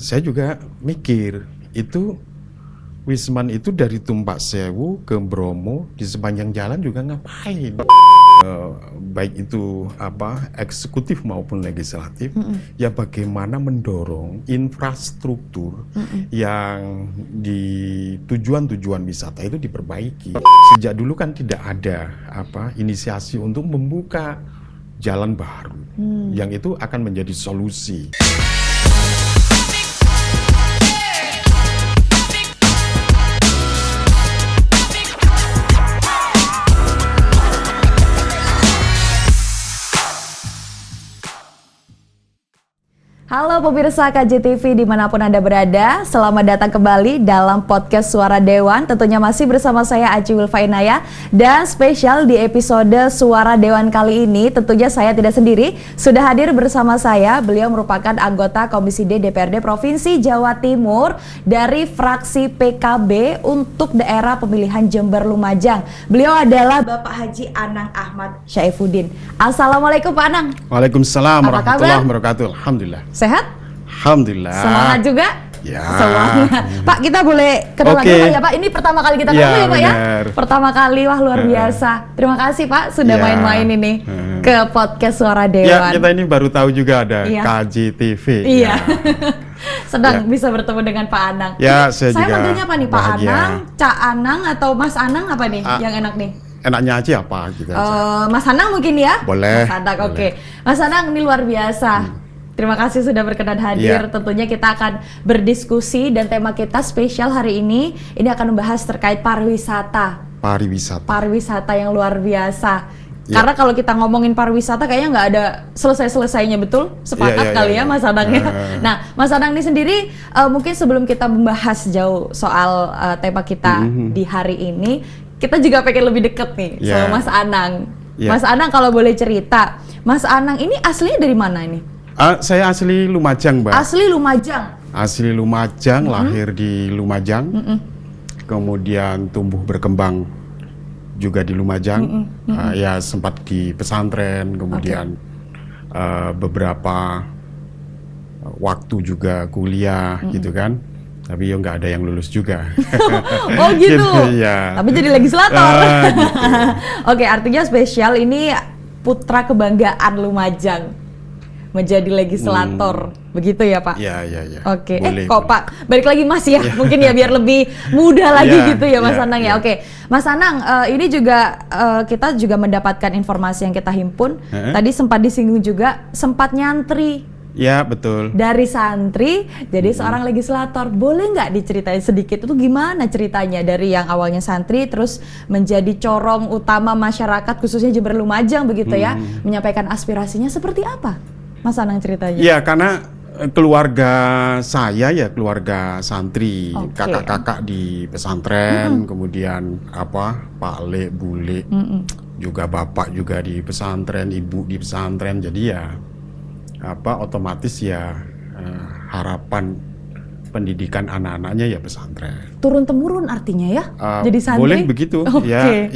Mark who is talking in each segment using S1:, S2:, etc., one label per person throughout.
S1: saya juga mikir itu Wisman itu dari Tumpak Sewu ke Bromo di sepanjang jalan juga ngapain? Baik itu eksekutif maupun legislatif, ya bagaimana mendorong infrastruktur yang di tujuan-tujuan wisata itu diperbaiki. Sejak dulu kan tidak ada inisiasi untuk membuka jalan baru, yang itu akan menjadi solusi.
S2: Halo pemirsa KJTV dimanapun Anda berada, selamat datang kembali dalam podcast Suara Dewan. Tentunya masih bersama saya Aci Wilfa Inaya, dan spesial di episode Suara Dewan kali ini tentunya saya tidak sendiri. Sudah hadir bersama saya, beliau merupakan anggota Komisi D DPRD Provinsi Jawa Timur dari fraksi PKB untuk daerah pemilihan Jember Lumajang. Beliau adalah Bapak Haji Anang Ahmad Syaifuddin. Assalamualaikum Pak Anang.
S1: Waalaikumsalam warahmatullahi wabarakatuh. Alhamdulillah.
S2: Sehat?
S1: Alhamdulillah.
S2: Semangat juga?
S1: Ya.
S2: Semangat. Pak, kita boleh kenalan dulu ya Pak? Ini pertama kali kita ketemu ya Pak ya? Pertama kali, wah luar biasa. Terima kasih Pak sudah main-main ini ke podcast Suara Dewan.
S1: Ya, kita ini baru tahu juga ada KJTV.
S2: Iya. Sedang bisa bertemu dengan Pak Anang.
S1: Ya, saya juga
S2: manggilnya apa nih Pak
S1: bahagia.
S2: Anang, Cak Anang atau Mas Anang apa nih yang enak nih?
S1: Enaknya aja apa gitu aja.
S2: Mas Anang mungkin ya?
S1: Boleh.
S2: Mas Anang, oke. Mas Anang ini luar biasa. Terima kasih sudah berkenan hadir. Tentunya kita akan berdiskusi dan tema kita spesial hari ini akan membahas terkait pariwisata. Pariwisata yang luar biasa. Karena kalau kita ngomongin pariwisata kayaknya nggak ada selesai-selesainya, betul? Sepakat kali ya Mas Anang ya. Nah, Mas Anang ini sendiri mungkin sebelum kita membahas jauh soal tema kita di hari ini, kita juga pengen lebih deket nih sama Mas Anang. Mas Anang kalau boleh cerita, Mas Anang ini aslinya dari mana ini?
S1: Saya asli Lumajang, Mbak.
S2: Asli Lumajang? Asli
S1: Lumajang, lahir di Lumajang, kemudian tumbuh berkembang juga di Lumajang. Ya sempat di pesantren, kemudian beberapa waktu juga kuliah gitu kan. Tapi ya nggak ada yang lulus juga.
S2: Oh gitu?
S1: Gitu, ya.
S2: Tapi jadi legislator.
S1: Gitu.
S2: Oke, artinya spesial ini putra kebanggaan Lumajang. Menjadi legislator, begitu ya Pak?
S1: Iya.
S2: Oke, kok Pak, balik lagi Mas ya, mungkin ya biar lebih mudah lagi gitu ya Mas Anang ya. Oke, Mas Anang, ini juga kita juga mendapatkan informasi yang kita himpun. Tadi sempat disinggung juga, sempat nyantri.
S1: Ya betul.
S2: Dari santri jadi seorang legislator. Boleh nggak diceritain sedikit itu gimana ceritanya dari yang awalnya santri terus menjadi corong utama masyarakat khususnya Jember Lumajang begitu ya, menyampaikan aspirasinya seperti apa? Mas Anang ceritanya.
S1: Ya karena keluarga saya ya keluarga santri, kakak-kakak di pesantren, kemudian Pak Le, Bule, juga bapak juga di pesantren, ibu di pesantren, jadi ya otomatis ya harapan pendidikan anak-anaknya ya pesantren.
S2: Turun temurun artinya ya, jadi santri.
S1: Boleh begitu,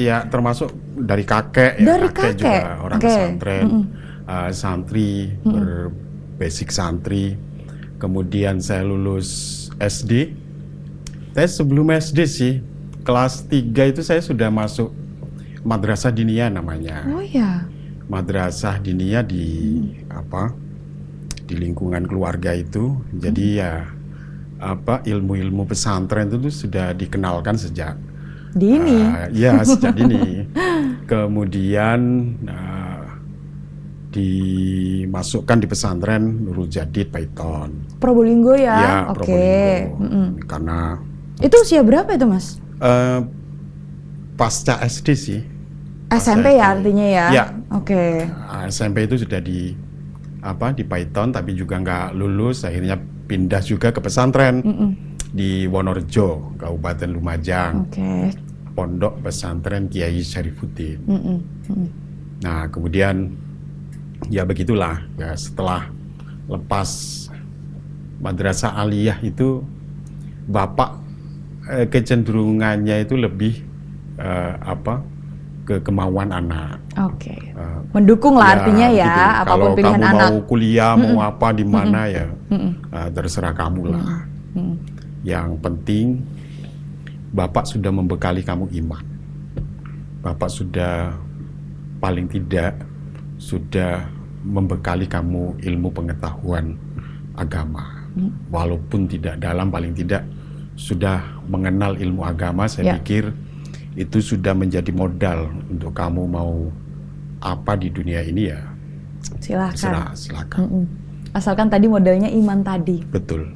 S1: ya termasuk dari kakek, kakek juga orang pesantren. Santri, berbasic santri. Kemudian saya lulus SD. Saya sebelum SD sih, kelas 3 itu saya sudah masuk Madrasah Diniyah namanya.
S2: Oh ya.
S1: Madrasah Diniyah di di lingkungan keluarga itu. Jadi ya ilmu-ilmu pesantren itu tuh sudah dikenalkan sejak
S2: dini.
S1: Sejak dini. Kemudian dimasukkan di pesantren Nurul Jadid Paiton.
S2: Probolinggo ya?
S1: Ya, Probolinggo. Karena
S2: itu usia berapa itu Mas?
S1: Pasca SD sih.
S2: SMP ya artinya ya?
S1: Ya.
S2: Oke.
S1: SMP itu sudah di Paiton tapi juga nggak lulus, akhirnya pindah juga ke pesantren di Wonorejo, Kabupaten Lumajang. Pondok Pesantren Kiai Syarifuddin. Nah, kemudian ya begitulah ya, setelah lepas madrasah aliyah itu bapak kecenderungannya itu lebih ke kemauan anak.
S2: Oke. Mendukung lah artinya ya,
S1: gitu.
S2: apapun pilihan
S1: Kalau kamu
S2: anak.
S1: mau kuliah, mau apa di mana ya, terserah kamu lah. Yang penting, Bapak sudah membekali kamu iman. Bapak sudah paling tidak sudah membekali kamu ilmu pengetahuan agama. Walaupun tidak dalam, paling tidak sudah mengenal ilmu agama. Saya pikir itu sudah menjadi modal untuk kamu mau apa di dunia ini ya. Silakan.
S2: Asalkan tadi modalnya iman tadi.
S1: Betul.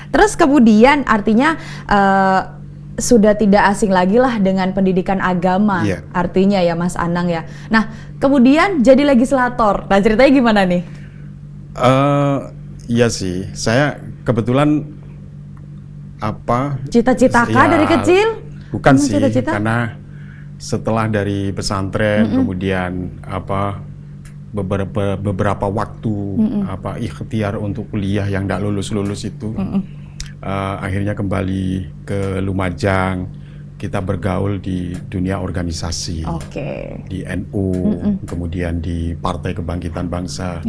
S2: Terus kemudian artinya sudah tidak asing lagi lah dengan pendidikan agama, artinya ya Mas Anang ya. Nah kemudian jadi legislator. Nah ceritanya gimana nih?
S1: Iya sih, saya kebetulan
S2: cita-cita dari kecil?
S1: Bukan sih, karena setelah dari pesantren kemudian beberapa waktu ikhtiar untuk kuliah yang tidak lulus itu, akhirnya kembali ke Lumajang. Kita bergaul di dunia organisasi, di NU, kemudian di Partai Kebangkitan Bangsa,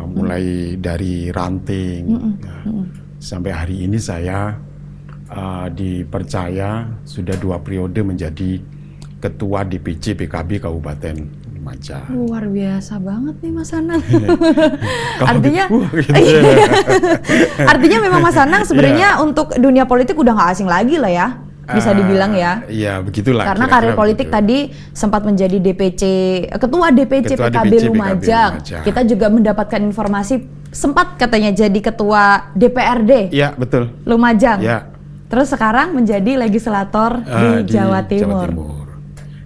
S1: mulai dari ranting sampai hari ini saya dipercaya sudah 2 periode menjadi Ketua DPC PKB Kabupaten Lumajang.
S2: Luar biasa banget nih Mas Anang. Artinya memang Mas Anang sebenarnya untuk dunia politik udah nggak asing lagi lah ya, bisa dibilang ya.
S1: Iya begitulah.
S2: Karena karir politik tadi sempat menjadi Ketua DPC PKB Lumajang. Kita juga mendapatkan informasi sempat katanya jadi Ketua DPRD.
S1: Iya betul.
S2: Lumajang.
S1: Ya.
S2: Terus sekarang menjadi legislator di Jawa Timur.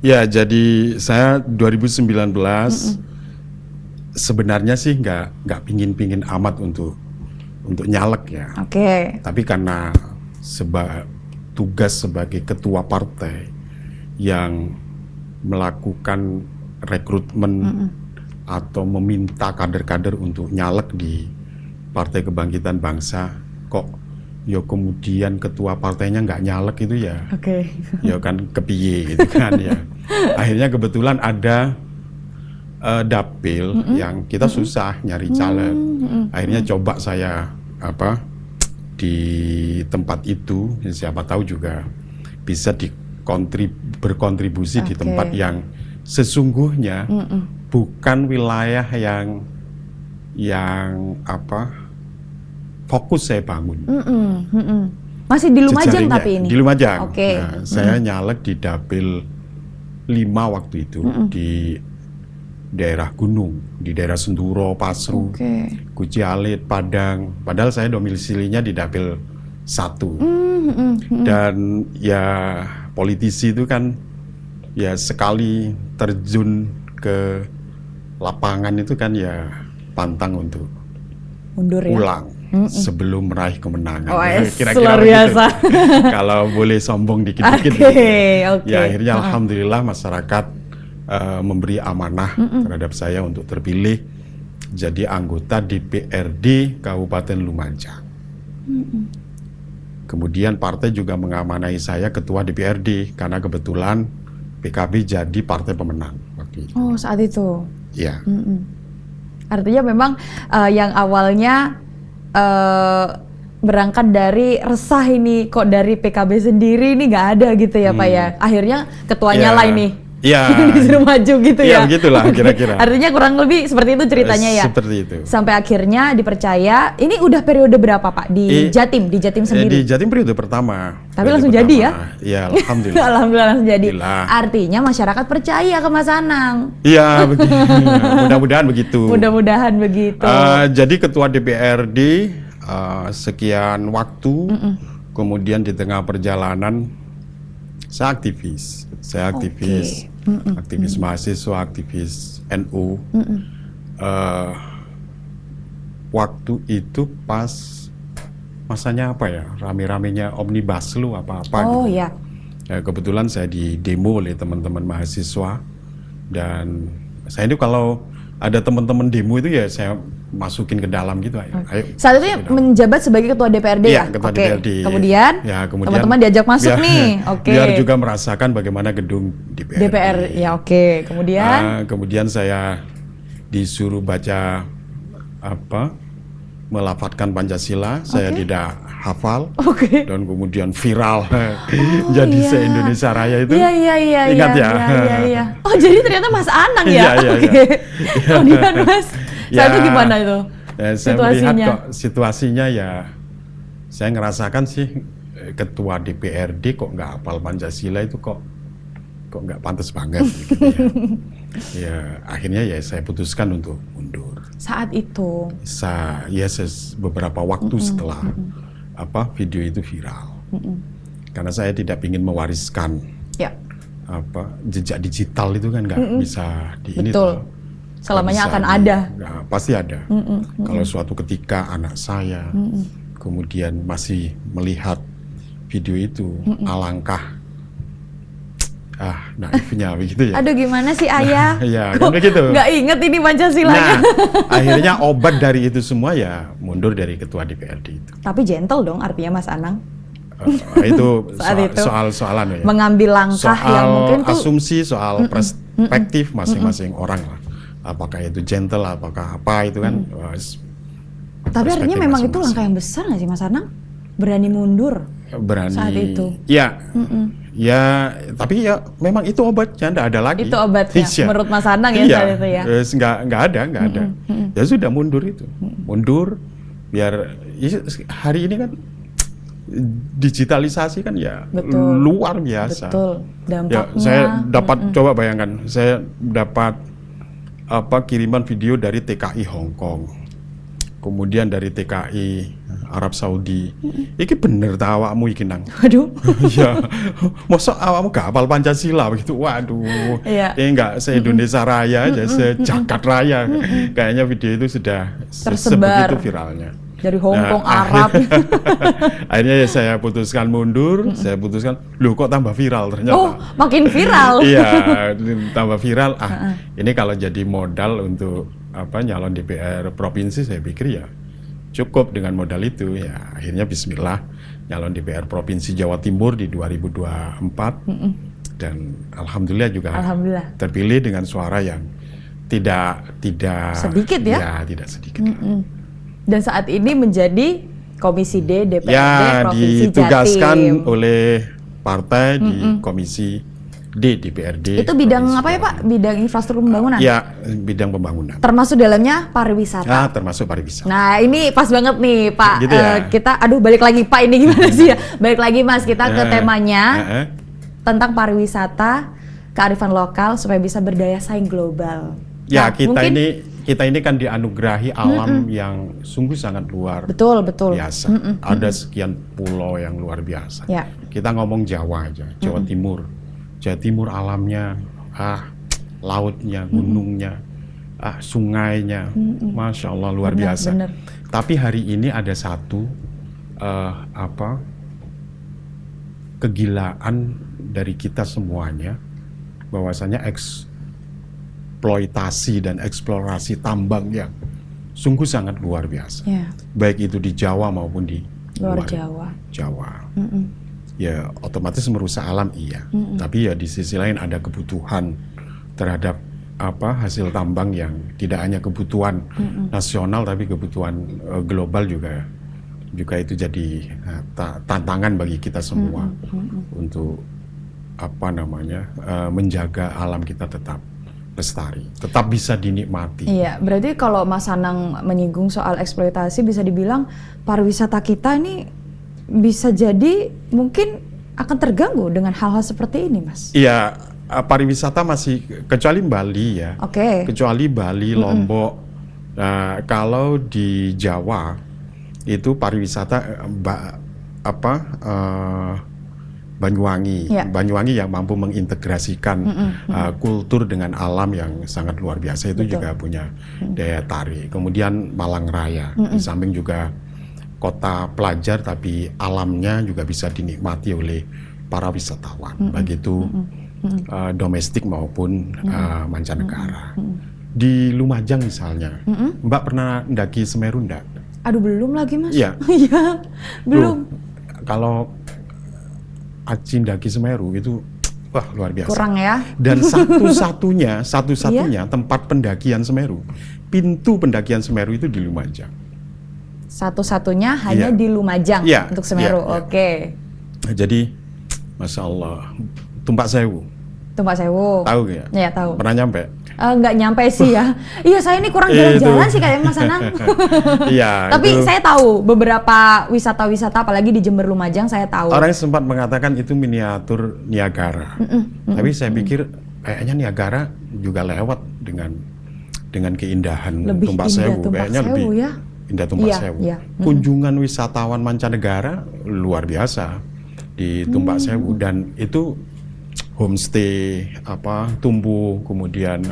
S1: Ya, jadi saya 2019 sebenarnya sih nggak pingin amat untuk nyalek ya. Tapi karena tugas sebagai ketua partai yang melakukan rekrutmen atau meminta kader-kader untuk nyalek di Partai Kebangkitan Bangsa, kok kemudian ketua partainya nggak nyalek itu ya, ya kan kepiye gitu kan ya. Akhirnya kebetulan ada dapil yang kita susah nyari caleg. Akhirnya coba saya di tempat itu, siapa tahu juga bisa berkontribusi di tempat yang sesungguhnya bukan wilayah yang fokus saya bangun.
S2: Masih di Lumajang tapi ini?
S1: Di Lumajang. Nah, saya nyalek di dapil 5 waktu itu di daerah gunung, di daerah Senduro, Pasru, Kucialit, Padang. Padahal saya domisilinya di dapil 1. Dan ya politisi itu kan ya sekali terjun ke lapangan itu kan ya pantang untuk
S2: mundur ya?
S1: Pulang sebelum meraih kemenangan.
S2: Kira-kira luar biasa.
S1: Gitu. Kalau boleh sombong dikit-dikit. Ya akhirnya alhamdulillah masyarakat memberi amanah terhadap saya untuk terpilih jadi anggota DPRD Kabupaten Lumajang. Kemudian partai juga mengamanai saya ketua DPRD karena kebetulan PKB jadi partai pemenang waktu itu.
S2: Oh, saat itu.
S1: Iya.
S2: Artinya memang yang awalnya berangkat dari resah ini kok dari PKB sendiri ini nggak ada gitu ya Pak ya. Akhirnya ketuanya lah ini. Disuruh maju gitu ya.
S1: Iya begitulah kira-kira.
S2: Artinya kurang lebih seperti itu ceritanya ya.
S1: Seperti itu.
S2: Sampai akhirnya dipercaya. Ini udah periode berapa Pak di Jatim? Di Jatim sendiri?
S1: Di Jatim periode pertama.
S2: Tapi langsung jadi ya?
S1: Iya alhamdulillah.
S2: Alhamdulillah langsung jadi. Artinya masyarakat percaya ke Mas Anang.
S1: Iya begitu. Mudah-mudahan begitu.
S2: Mudah-mudahan begitu.
S1: Jadi ketua DPRD sekian waktu, kemudian di tengah perjalanan saya aktivis. Aktivis mahasiswa, aktivis NU. Waktu itu pas masanya apa ya, rame-ramenya Omnibus Law apa-apa gitu.
S2: Iya.
S1: Ya, kebetulan saya di demo oleh teman-teman mahasiswa dan saya itu kalau ada teman-teman demo itu ya saya masukin ke dalam gitu. Ayo.
S2: Saat itu ya menjabat sebagai ketua DPRD
S1: Iya,
S2: ya?
S1: ketua
S2: Oke.
S1: DPRD.
S2: Kemudian,
S1: Ya, kemudian
S2: teman-teman diajak masuk nih. Oke.
S1: Biar juga merasakan bagaimana gedung DPRD.
S2: DPR, ya oke. Kemudian,
S1: Kemudian saya disuruh baca melafadzkan Pancasila, saya tidak hafal, dan kemudian viral jadi se-Indonesia Raya itu.
S2: Iya.
S1: Ingat ya?
S2: Iya. Oh jadi ternyata Mas Anang ya?
S1: Iya.
S2: Kemudian Mas, saat itu gimana itu?
S1: Saya melihat kok situasinya ya, saya ngerasakan sih ketua DPRD kok nggak hafal Pancasila itu kok nggak pantas banget gitu ya. Ya akhirnya ya saya putuskan untuk mundur.
S2: Saat itu?
S1: Beberapa waktu setelah video itu viral. Karena saya tidak ingin mewariskan jejak digital itu kan nggak bisa di ini.
S2: Betul. Selamanya akan ada.
S1: Pasti ada. Kalau suatu ketika anak saya kemudian masih melihat video itu, alangkah naifnya begitu ya.
S2: Aduh gimana sih ayah?
S1: Ya kan begitu.
S2: Nggak inget ini Pancasilanya.
S1: Nah, akhirnya obat dari itu semua ya mundur dari ketua DPRD itu.
S2: Tapi gentle dong artinya Mas Anang.
S1: Itu soal-soalan ya.
S2: Mengambil langkah yang mungkin tuh
S1: asumsi, soal perspektif masing-masing orang lah. Apakah itu gentle, apakah apa itu kan.
S2: Tapi artinya memang itu langkah yang besar nggak sih Mas Anang? Berani mundur saat itu.
S1: Ya. Ya, tapi ya memang itu obatnya, nggak ada lagi.
S2: Itu obatnya, menurut Mas Anang ya saat itu ya?
S1: Nggak ada. Ya sudah mundur itu. Mundur, biar hari ini kan digitalisasi kan ya luar biasa.
S2: Betul, dampaknya.
S1: Ya, saya dapat, coba bayangkan, saya dapat kiriman video dari TKI Hong Kong. Kemudian dari TKI Arab Saudi, iki bener ta awakmu iki nang?
S2: Waduh.
S1: Ya, mosok awakmu gak hafal Pancasila begitu. Waduh.
S2: Iya.
S1: Enggak se-Indonesia Raya aja, se-Jagat Raya. Kayaknya video itu sudah
S2: tersebar
S1: sebegitu viralnya.
S2: Dari Hong Kong, Arab.
S1: Akhirnya ya saya putuskan mundur, saya putuskan, loh kok tambah viral ternyata.
S2: Oh, makin viral.
S1: Iya, tambah viral. Ini kalau jadi modal untuk nyalon DPR provinsi, saya pikir ya cukup dengan modal itu. Ya akhirnya bismillah nyalon DPR provinsi Jawa Timur di 2024 dan alhamdulillah juga terpilih dengan suara yang tidak
S2: sedikit ya.
S1: Ya tidak sedikit.
S2: Dan saat ini menjadi Komisi D DPRD Provinsi
S1: ditugaskan
S2: Jatim
S1: oleh partai di Komisi D DPRD.
S2: Itu bidang apa ya Pak? Bidang infrastruktur pembangunan?
S1: Ya, bidang pembangunan.
S2: Termasuk dalamnya pariwisata.
S1: Termasuk pariwisata.
S2: Nah ini pas banget nih Pak.
S1: Gitu ya?
S2: Kita, balik lagi Pak, ini gimana sih ya? Balik lagi Mas, kita ke temanya tentang pariwisata, kearifan lokal supaya bisa berdaya saing global.
S1: Ya, kita ini kan dianugerahi alam yang sungguh sangat luar biasa. Ada sekian pulau yang luar biasa.
S2: Ya.
S1: Kita ngomong Jawa aja, Jawa Timur. Jawa Timur alamnya, lautnya, gunungnya, sungainya, Masya Allah luar biasa.
S2: Bener.
S1: Tapi hari ini ada satu kegilaan dari kita semuanya, bahwasanya eksploitasi dan eksplorasi tambang yang sungguh sangat luar biasa. Baik itu di Jawa maupun di luar Jawa. Ya otomatis merusak alam iya, tapi ya di sisi lain ada kebutuhan terhadap hasil tambang yang tidak hanya kebutuhan nasional tapi kebutuhan global juga itu jadi tantangan bagi kita semua untuk menjaga alam kita tetap lestari, tetap bisa dinikmati.
S2: Iya, berarti kalau Mas Anang menyinggung soal eksploitasi, bisa dibilang pariwisata kita ini bisa jadi mungkin akan terganggu dengan hal-hal seperti ini, Mas.
S1: Iya, pariwisata masih, kecuali Bali ya. Kecuali Bali, Lombok. Nah, kalau di Jawa itu pariwisata Banyuwangi. Banyuwangi yang mampu mengintegrasikan kultur dengan alam yang sangat luar biasa itu juga punya daya tarik. Kemudian Malang Raya, di samping juga kota pelajar tapi alamnya juga bisa dinikmati oleh para wisatawan, baik itu domestik maupun mancanegara. Di Lumajang misalnya, Mbak pernah mendaki Semeru enggak?
S2: Aduh, belum lagi Mas.
S1: Iya.
S2: Iya, belum.
S1: Kalau Aci mendaki Semeru itu wah luar biasa.
S2: Kurang ya.
S1: Dan satu-satunya tempat pendakian Semeru, pintu pendakian Semeru itu di Lumajang.
S2: Satu-satunya hanya di Lumajang untuk Semeru. Oke.
S1: Nah, jadi, Masya Allah, Tumpak Sewu.
S2: Tumpak Sewu.
S1: Tahu nggak?
S2: Iya, tahu.
S1: Pernah nyampe?
S2: Nggak nyampe sih ya. Iya, saya ini kurang jalan-jalan sih kayak Mas Anang.
S1: Iya.
S2: Tapi saya tahu beberapa wisata-wisata, apalagi di Jember Lumajang, saya tahu.
S1: Orang sempat mengatakan itu miniatur Niagara. Tapi saya pikir kayaknya Niagara juga lewat dengan keindahan Tumpak Sewu. Kayaknya lebih indah Tumpak Sewu. Kunjungan wisatawan mancanegara luar biasa di Tumpak Sewu, dan itu homestay tumbuh, kemudian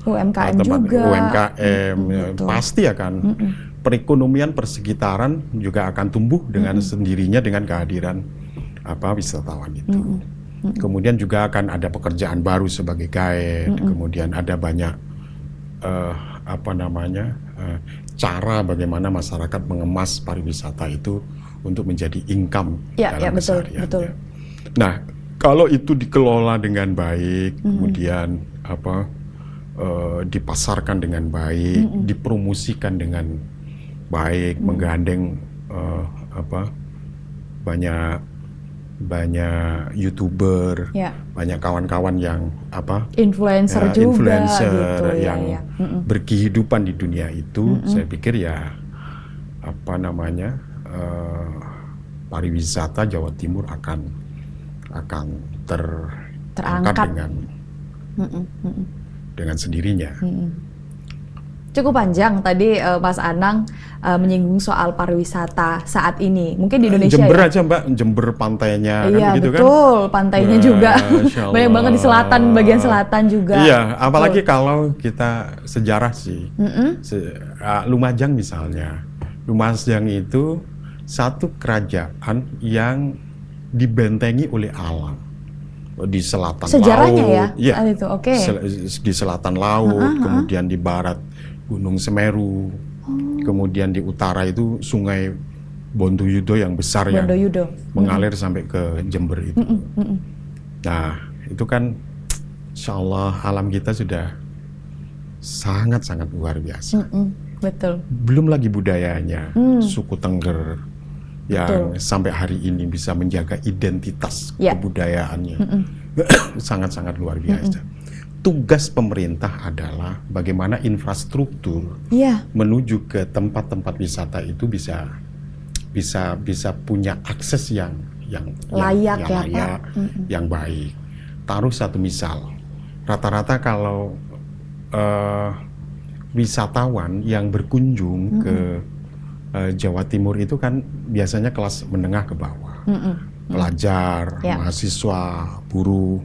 S2: UMKM
S1: tempat
S2: juga.
S1: UMKM pasti akan perekonomian persekitaran juga akan tumbuh dengan sendirinya dengan kehadiran wisatawan itu. Kemudian juga akan ada pekerjaan baru sebagai guide, kemudian ada banyak cara bagaimana masyarakat mengemas pariwisata itu untuk menjadi income dalam kesehariannya. Nah, kalau itu dikelola dengan baik, kemudian dipasarkan dengan baik, dipromosikan dengan baik, menggandeng banyak YouTuber, banyak kawan-kawan yang
S2: influencer juga, gitu,
S1: yang berkehidupan di dunia itu, saya pikir pariwisata Jawa Timur akan terangkat dengan sendirinya.
S2: Cukup panjang tadi Mas Anang menyinggung soal pariwisata saat ini. Mungkin di Indonesia
S1: Jember aja Mbak, Jember pantainya kan begitu kan? Iya
S2: betul, pantainya juga banyak banget di selatan, bagian selatan juga.
S1: Iya, apalagi kalau kita sejarah sih. Lumajang misalnya. Lumajang itu satu kerajaan yang dibentengi oleh alam di selatan
S2: sejarahnya
S1: laut,
S2: itu
S1: di selatan laut, kemudian di barat Gunung Semeru, kemudian di utara itu Sungai Bonduyudo yang besar yang mengalir sampai ke Jember itu. Nah, itu kan insya Allah alam kita sudah sangat-sangat luar biasa.
S2: Betul.
S1: Belum lagi budayanya, suku Tengger yang sampai hari ini bisa menjaga identitas kebudayaannya. Sangat-sangat luar biasa. Tugas pemerintah adalah bagaimana infrastruktur menuju ke tempat-tempat wisata itu bisa punya akses yang
S2: layak,
S1: yang baik. Taruh satu misal, rata-rata kalau wisatawan yang berkunjung ke Jawa Timur itu kan biasanya kelas menengah ke bawah, pelajar, mahasiswa, buruh,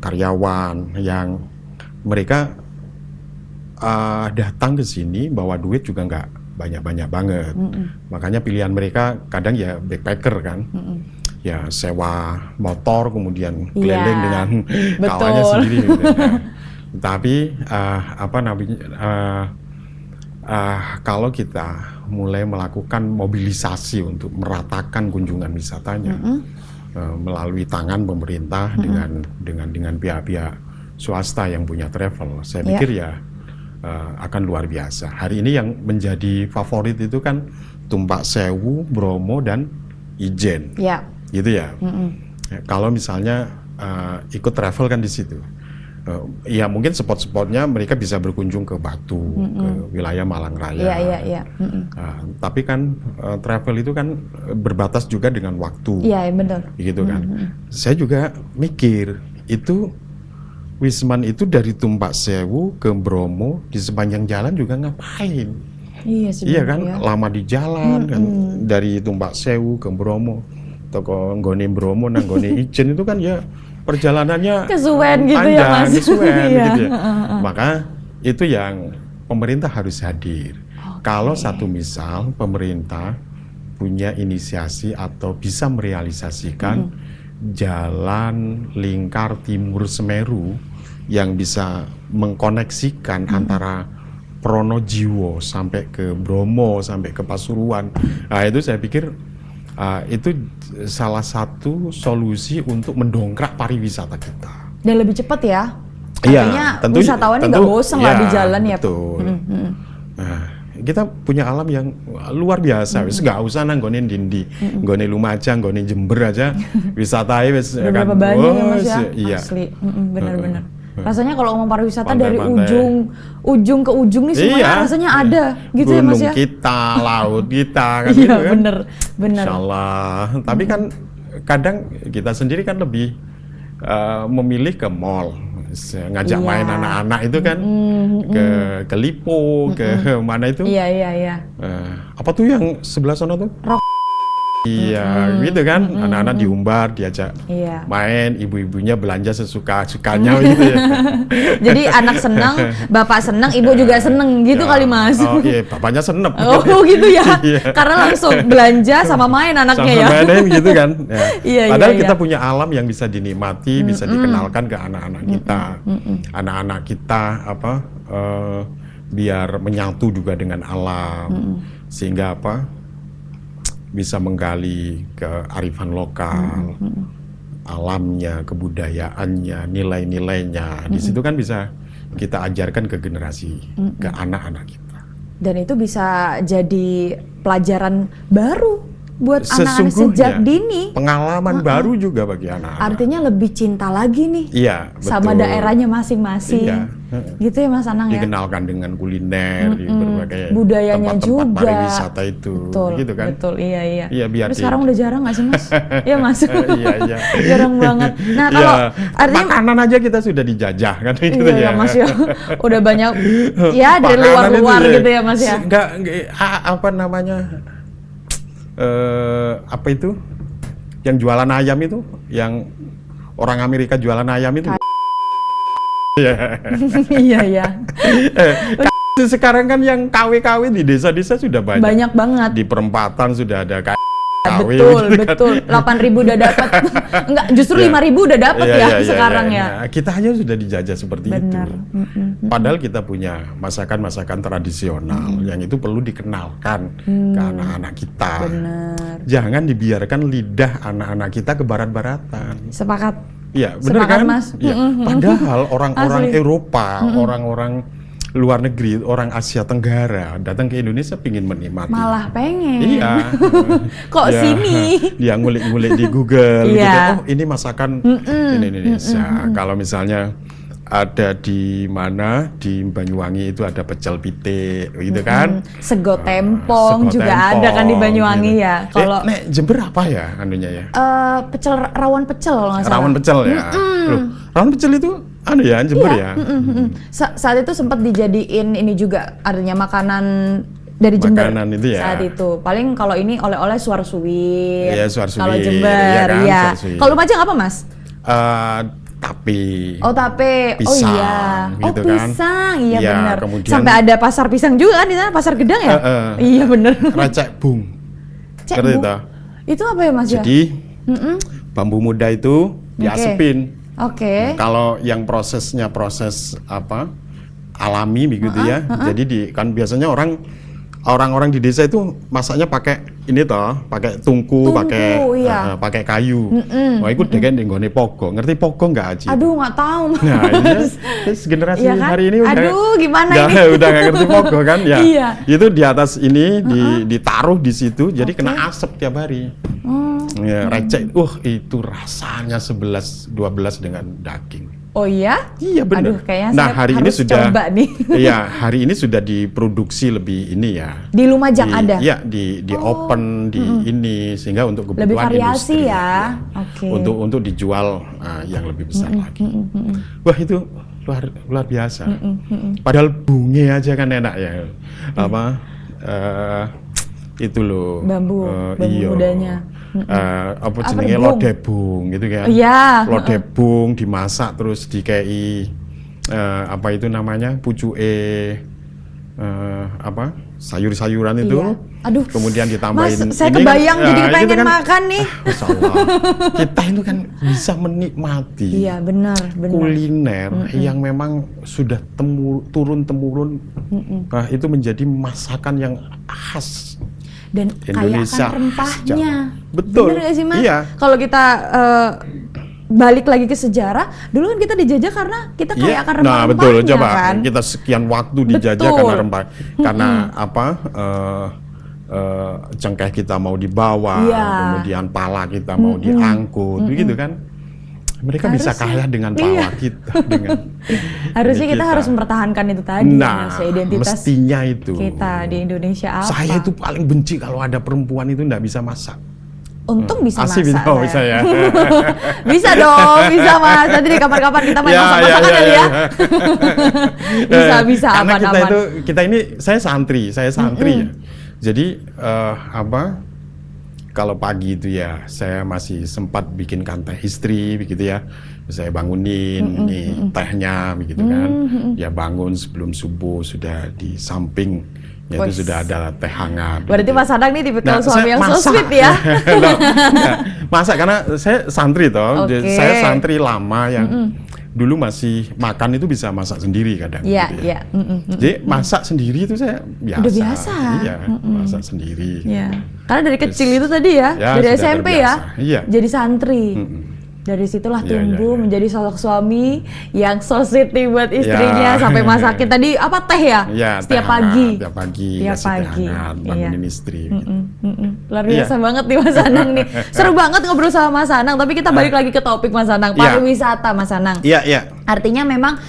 S1: karyawan yang mereka datang ke sini bawa duit juga nggak banyak-banyak banget, makanya pilihan mereka kadang ya backpacker kan, ya sewa motor kemudian keliling dengan kawannya sendiri. Gitu. Tapi kalau kita mulai melakukan mobilisasi untuk meratakan kunjungan wisatanya melalui tangan pemerintah dengan pihak-pihak swasta yang punya travel, saya pikir akan luar biasa. Hari ini yang menjadi favorit itu kan Tumpak Sewu, Bromo dan Ijen, gitu ya. Kalau misalnya ikut travel kan di situ. Ya mungkin spot-spotnya mereka bisa berkunjung ke Batu, ke wilayah Malang Raya. Tapi kan travel itu kan berbatas juga dengan waktu.
S2: Iya, benar.
S1: Gitu kan. Saya juga mikir itu Wisman itu dari Tumpak Sewu ke Bromo di sepanjang jalan juga ngapain? Iya kan, lama di jalan kan, dari Tumpak Sewu ke Bromo, toko nggone Bromo nang nggone Ijen itu kan ya perjalanannya
S2: kesuwen gitu
S1: panjang,
S2: ya Mas.
S1: Kesuwen gitu ya. Maka itu yang pemerintah harus hadir. Kalau satu misal pemerintah punya inisiasi atau bisa merealisasikan jalan lingkar timur Semeru yang bisa mengkoneksikan antara Pronojiwo sampai ke Bromo sampai ke Pasuruan. Nah, itu saya pikir itu salah satu solusi untuk mendongkrak pariwisata kita.
S2: Dan lebih cepat ya.
S1: Iya,
S2: artinya wisatawan nggak bosan lah di jalan ya.
S1: Betul. Nah, kita punya alam yang luar biasa. Wis nggak usah nanggonin Dindi, nggone Lumajang, nggone Jember aja. Wisata wis
S2: berapa banyak ya Mas ya?
S1: Iya.
S2: Asli, benar-benar. Rasanya kalau ngomong pariwisata
S1: Pantai-pantai.
S2: dari ujung ke ujung nih semuanya rasanya ada gitu ya Mas
S1: Gunung
S2: ya.
S1: kita, laut kita kan
S2: Iya,
S1: gitu kan.
S2: bener.
S1: Insyaallah. Tapi kan kadang kita sendiri kan lebih memilih ke mall, ngajak
S2: Iya.
S1: main anak-anak itu kan ke Lipo, ke mana itu?
S2: Iya.
S1: Apa tuh yang sebelah sana tuh? Iya, gitu kan. Anak-anak diumbar, diajak
S2: Iya.
S1: main, ibu-ibunya belanja sesuka-sukanya gitu ya.
S2: Jadi anak senang, bapak senang, ibu juga senang gitu
S1: Ya.
S2: kali Mas.
S1: Oh iya, bapaknya senep.
S2: Oh gitu ya.
S1: Iya.
S2: Karena langsung belanja sama main anaknya ya.
S1: Sama main gitu kan. Ya.
S2: Iya,
S1: Padahal
S2: iya.
S1: kita punya alam yang bisa dinikmati, bisa dikenalkan ke anak-anak kita. Anak-anak kita biar menyatu juga dengan alam. Sehingga bisa menggali kearifan lokal, alamnya, kebudayaannya, nilai-nilainya. Di situ kan bisa kita ajarkan ke generasi, ke anak-anak kita.
S2: Dan itu bisa jadi pelajaran baru buat anak-anak
S1: Sesungguhnya,
S2: sejak dini.
S1: pengalaman baru juga bagi anak-anak.
S2: Artinya lebih cinta lagi nih
S1: Iya, betul.
S2: sama daerahnya masing-masing.
S1: Iya.
S2: Gitu ya Mas Anang ya.
S1: Dikenalkan dengan kuliner di berbagai
S2: Budayanya
S1: tempat-tempat
S2: juga.
S1: pariwisata itu,
S2: Betul,
S1: gitu kan?
S2: betul, iya.
S1: Iya, biar
S2: Tapi sekarang udah jarang nggak sih Mas? Iya Mas.
S1: Iya.
S2: Jarang banget. Nah kalau artinya
S1: makanan aja kita sudah dijajah kan gitu
S2: iya
S1: ya.
S2: Mas ya. Udah banyak ya dari
S1: Makanan
S2: luar-luar
S1: itu
S2: gitu ya Mas ya.
S1: Enggak, apa namanya? Apa itu? Yang jualan ayam itu, yang orang Amerika jualan ayam itu.
S2: Iya.
S1: Sekarang kan yang KW-KW di desa-desa sudah banyak.
S2: Banyak banget.
S1: Di perempatan sudah ada KW.
S2: Betul. 8.000 udah dapat. Enggak, justru 5.000 udah dapat ya sekarang ya.
S1: Kita hanya sudah dijajah seperti
S2: Benar.
S1: itu. Padahal kita punya masakan-masakan tradisional yang itu perlu dikenalkan ke anak-anak kita.
S2: Benar.
S1: Jangan dibiarkan lidah anak-anak kita ke barat-baratan.
S2: Sepakat.
S1: Iya, benar
S2: Sepakat,
S1: kan?
S2: Mas.
S1: Ya. Padahal orang-orang
S2: Asli.
S1: Eropa, orang-orang luar negeri, orang Asia Tenggara datang ke Indonesia pingin menikmati.
S2: Malah pengen.
S1: Iya.
S2: Kok
S1: Ya,
S2: sini?
S1: Dia ngulik-ngulik di Google gitu.
S2: Iya.
S1: Oh, ini masakan Indonesia. Kalau misalnya ada di mana di Banyuwangi itu ada pecel pitik gitu kan.
S2: Sego tempong
S1: Sego
S2: juga
S1: tempong,
S2: ada kan di Banyuwangi
S1: gitu.
S2: ya. Kalau
S1: Nek Jember apa ya anunya ya?
S2: pecel rawon pecel kalau nggak salah.
S1: Rawon pecel ya. Loh, rawon pecel itu anu ya Jember ya.
S2: Saat itu sempat dijadiin ini juga artinya makanan dari Jember.
S1: Makanan itu ya.
S2: Saat itu. Paling kalau ini oleh-oleh suar suwir.
S1: Iya, suar
S2: Kalau
S1: suwir,
S2: Jember
S1: iya kan,
S2: ya.
S1: suar suwir.
S2: Kalau Lumajang apa, Mas?
S1: Tapi
S2: Oh, tape. Oh
S1: pisang,
S2: iya.
S1: gitu
S2: Oh,
S1: kan.
S2: pisang. Iya
S1: Iya,
S2: benar.
S1: kemudian-
S2: Sampai ada pasar pisang juga kan di sana, pasar Gedang ya? Iya benar.
S1: recek bung.
S2: Cek,
S1: Ngerti
S2: Bu.
S1: tak?
S2: Itu apa ya, Mas ya?
S1: Jadi bambu muda itu diasepin.
S2: Oke.
S1: Kalau yang prosesnya proses alami begitu ya. Jadi kan biasanya orang-orang di desa itu masaknya pakai ini toh, pakai tungku, pakai
S2: iya.
S1: pakai kayu. Wah, itu dengan nggone pogo. Ngerti pogo nggak Aji?
S2: Aduh, nggak tahu, Mas.
S1: Nah, terus generasi
S2: Iya kan?
S1: hari ini udah
S2: Aduh, gimana
S1: udah,
S2: ini?
S1: udah nggak ngerti pogo kan ya.
S2: Iya.
S1: Itu di atas ini ditaruh di situ, jadi kena asap tiap hari. Ya, recek. Itu rasanya 11-12 dengan daging.
S2: Oh iya?
S1: Iya benar.
S2: Aduh, kayaknya
S1: nah
S2: saya
S1: hari ini
S2: harus
S1: sudah
S2: coba nih.
S1: Iya, hari ini sudah diproduksi lebih ini ya.
S2: Di Lumajang ada?
S1: Iya, di open di ini sehingga untuk kebutuhan
S2: Lebih variasi
S1: industri.
S2: ya.
S1: Ya.
S2: Oke.
S1: Untuk dijual yang lebih besar lagi. Wah, itu luar biasa. Padahal bunga aja kan enak ya. Itu loh.
S2: Bambu mudanya.
S1: Apa jenenge
S2: rebung.
S1: lodebung gitu kan.
S2: Iya.
S1: Lodebung dimasak terus dikei apa itu namanya pucuke sayur-sayuran itu.
S2: Iya. Aduh,
S1: kemudian ditambahin
S2: Mas, saya
S1: ini
S2: kebayang
S1: kan,
S2: jadi
S1: itu
S2: pengen
S1: kan,
S2: makan nih.
S1: Masya Allah. Kita itu kan bisa menikmati
S2: Iya, benar.
S1: kuliner yang memang sudah turun-temurun. Nah, itu menjadi masakan yang khas
S2: Dan
S1: Indonesia.
S2: kaya akan rempahnya.
S1: Betul.
S2: Bener gak sih, Mas?
S1: Iya.
S2: Kalau kita balik lagi ke sejarah, dulu kan kita dijajah karena kita kaya akan
S1: Nah,
S2: rempah-rempahnya
S1: betul. Coba
S2: kan.
S1: kita sekian waktu dijajah
S2: Betul.
S1: karena rempah. Karena apa? Cengkeh kita mau dibawa,
S2: Iya.
S1: kemudian pala kita mau diangkut, begitu kan? Mereka bisa kaya dengan pala kita, dengan
S2: Harusnya
S1: ini
S2: kita harus mempertahankan itu tadi,
S1: Nah,
S2: Mas, ya, identitas
S1: mestinya itu.
S2: kita di Indonesia apa.
S1: Saya itu paling benci kalau ada perempuan itu nggak bisa masak.
S2: Untung bisa
S1: Asik
S2: masak.
S1: bisa, bisa ya.
S2: Bisa dong, bisa Mas. Nanti di kapan-kapan kita main masak-masakan kali ya. Bisa
S1: Karena
S2: aman-aman.
S1: kita ini saya santri ya. Jadi apa? Kalau pagi itu ya saya masih sempat bikinkan teh istri begitu ya. Saya bangunin nih tehnya begitu kan. Dia bangun sebelum subuh sudah di samping itu sudah ada teh hangat.
S2: Berarti
S1: begitu.
S2: Mas Anang nih tipikal
S1: Nah,
S2: suami
S1: saya
S2: yang so
S1: masak.
S2: sweet ya.
S1: Loh, ya, masak karena saya santri toh.
S2: Oke.
S1: Saya santri lama yang dulu masih makan itu bisa masak sendiri kadang.
S2: Iya,
S1: gitu
S2: iya.
S1: Jadi masak sendiri itu saya biasa.
S2: Udah biasa.
S1: Iya, masak sendiri.
S2: Iya. Karena dari kecil itu tadi ya,
S1: Ya,
S2: dari
S1: sudah
S2: SMP ya,
S1: terbiasa. Iya.
S2: jadi santri. Dari situlah
S1: Iya,
S2: tumbuh
S1: iya.
S2: menjadi sosok suami yang so sweet nih buat istrinya,
S1: Ya.
S2: sampai masakin tadi apa teh ya?
S1: Iya,
S2: Setiap
S1: teh
S2: pagi.
S1: hangat, tiap pagi.
S2: Tiap
S1: kasih teh
S2: pagi.
S1: hangat, bangunin istri. gitu.
S2: Luar
S1: Iya.
S2: biasa banget nih Mas Anang nih. Seru banget ngobrol sama Mas Anang, tapi kita balik lagi ke topik Mas Anang,
S1: Iya.
S2: pariwisata Mas Anang.
S1: Iya, iya.
S2: Artinya memang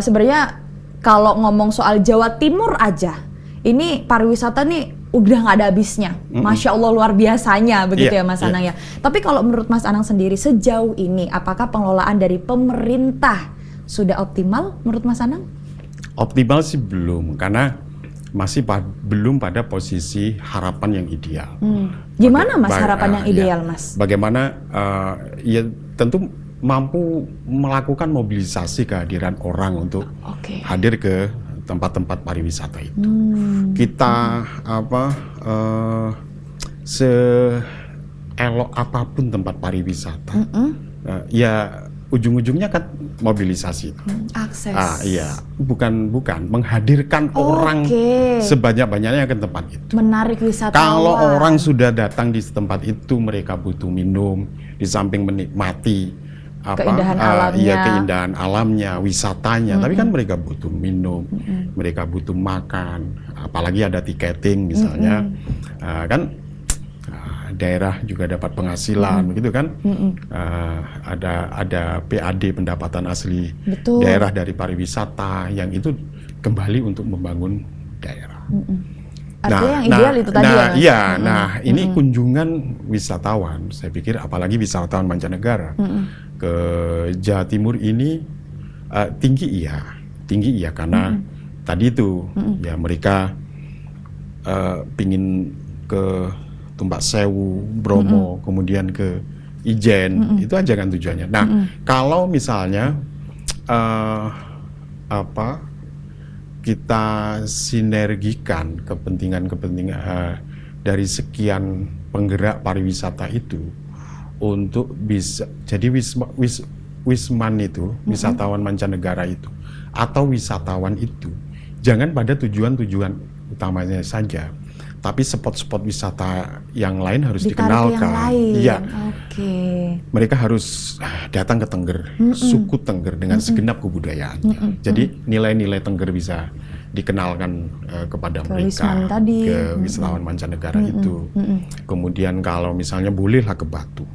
S2: sebenarnya kalau ngomong soal Jawa Timur aja, ini pariwisata nih udah nggak ada habisnya. Masya Allah luar biasanya begitu ya
S1: Iya,
S2: Mas
S1: iya.
S2: Anang ya. Tapi kalau menurut Mas Anang sendiri sejauh ini, apakah pengelolaan dari pemerintah sudah optimal menurut Mas Anang?
S1: Optimal sih belum, karena masih belum pada posisi harapan yang ideal.
S2: Gimana Mas harapan yang
S1: ya.
S2: ideal Mas?
S1: Bagaimana ya tentu mampu melakukan mobilisasi kehadiran orang untuk
S2: Oke.
S1: hadir ke tempat-tempat pariwisata itu. Kita seelok apapun tempat pariwisata, ya ujung-ujungnya kan mobilisasi.
S2: Akses.
S1: Iya, bukan menghadirkan orang sebanyak-banyaknya ke tempat itu.
S2: Menarik wisatawan.
S1: Kalau orang sudah datang di tempat itu, mereka butuh minum, di samping menikmati
S2: Keindahan alamnya.
S1: Iya, keindahan alamnya, wisatanya. Tapi kan mereka butuh minum, mereka butuh makan, apalagi ada tiketing misalnya, kan daerah juga dapat penghasilan, begitu kan? Ada PAD pendapatan asli
S2: Betul.
S1: daerah dari pariwisata yang itu kembali untuk membangun daerah.
S2: Artinya yang ideal itu tadi ya Mas?
S1: Iya, ini kunjungan wisatawan, saya pikir apalagi wisatawan mancanegara ke Jawa Timur ini tinggi iya karena tadi itu ya mereka pingin ke Tumpak Sewu, Bromo, kemudian ke Ijen, itu aja kan tujuannya. Nah, kalau misalnya kita sinergikan kepentingan dari sekian penggerak pariwisata itu untuk bisa jadi wisman itu, wisatawan mancanegara itu atau wisatawan itu jangan pada tujuan-tujuan utamanya saja, tapi spot-spot wisata yang lain harus dikenalkan. Iya.
S2: Oke.
S1: Mereka harus datang ke Tengger, suku Tengger dengan segenap kebudayaannya. Jadi nilai-nilai Tengger bisa dikenalkan kepada mereka, ke wisatawan mancanegara itu. Kemudian kalau misalnya bolehlah ke Batu,